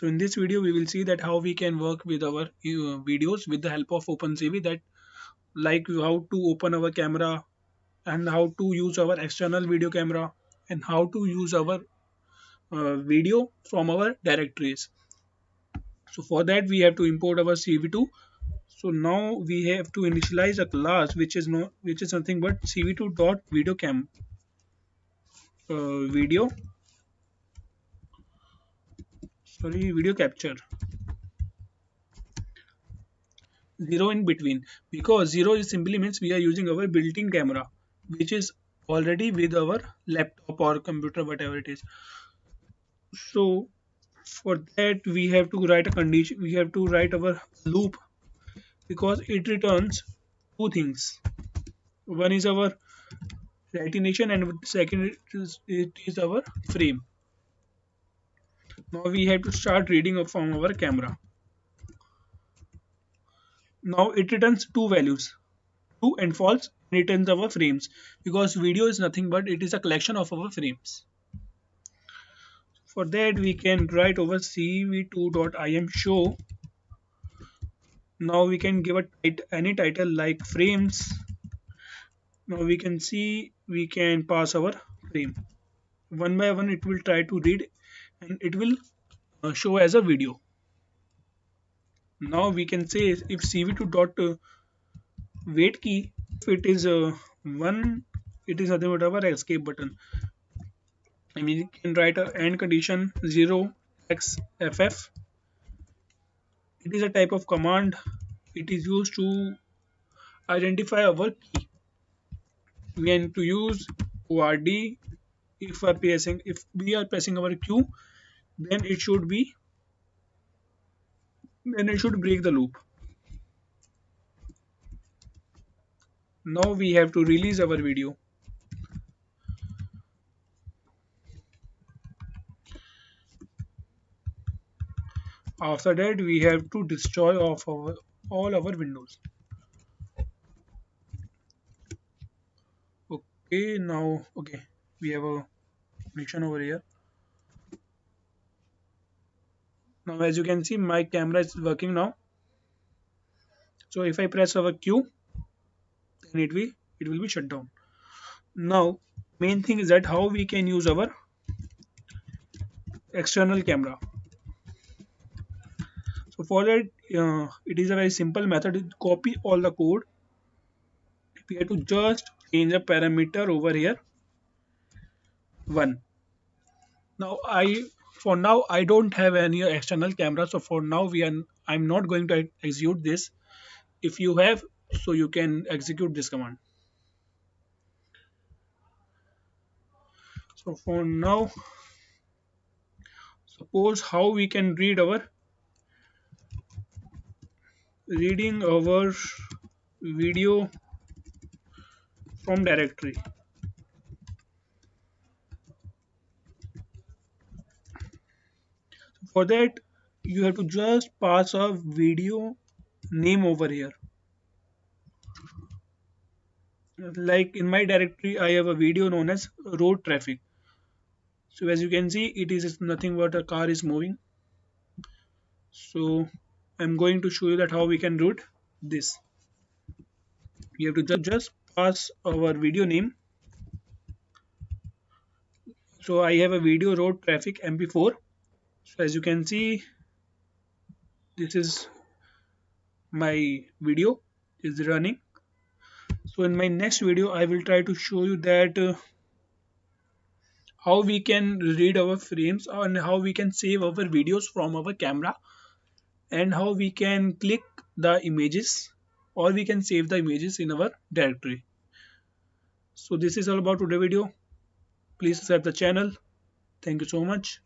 So in this video we will see that how we can work with our videos with the help of OpenCv, that like how to open our camera and how to use our external video camera and how to use our video from our directories. So for that we have to import our cv2. So now we have to initialize a class which is nothing but cv2 dot video cam video video capture, zero in between, because zero is simply means we are using our built-in camera which is already with our laptop or computer, whatever it is. So for that we have to write a condition, we have to write our loop, because it returns two things. One is our destination and second it is our frame. Now we have to start reading from our camera. Now it returns two values, true and false, and it returns our frames, because video is nothing but it is a collection of our frames. For that we can write over cv2.im show. Now we can give a any title like frames. Now we can see we can pass our frame. One by one it will try to read and it will show as a video. Now we can say if cv2 dot wait key, if it is 1, it is nothing but our escape button. I mean you can write a end condition 0xff. It is a type of command. It is used to identify our key. We need to use ord. If we are pressing our q, then it should break the loop. Now we have to release our video. After that we have to destroy all our windows. Okay, now we have a connection over here. Now as you can see my camera is working now. So if I press our q, then it will be shut down. Now main thing is that how we can use our external camera. So for that it is a very simple method to copy all the code. We have to just change a parameter over here 1. Now I don't have any external camera, so for now I'm not going to execute this. If you have, so you can execute this command. So for now, suppose how we can reading our video from directory. For that you have to just pass a video name over here. Like in my directory I have a video known as road traffic. So as you can see it is nothing but a car is moving. So I'm going to show you that how we can route this. We have to just pass our video name. So I have a video road traffic mp4. So as you can see this is my video is running. So in my next video I will try to show you that how we can read our frames and how we can save our videos from our camera, and how we can click the images or we can save the images in our directory. So this is all about today's video. Please subscribe the channel. Thank you so much.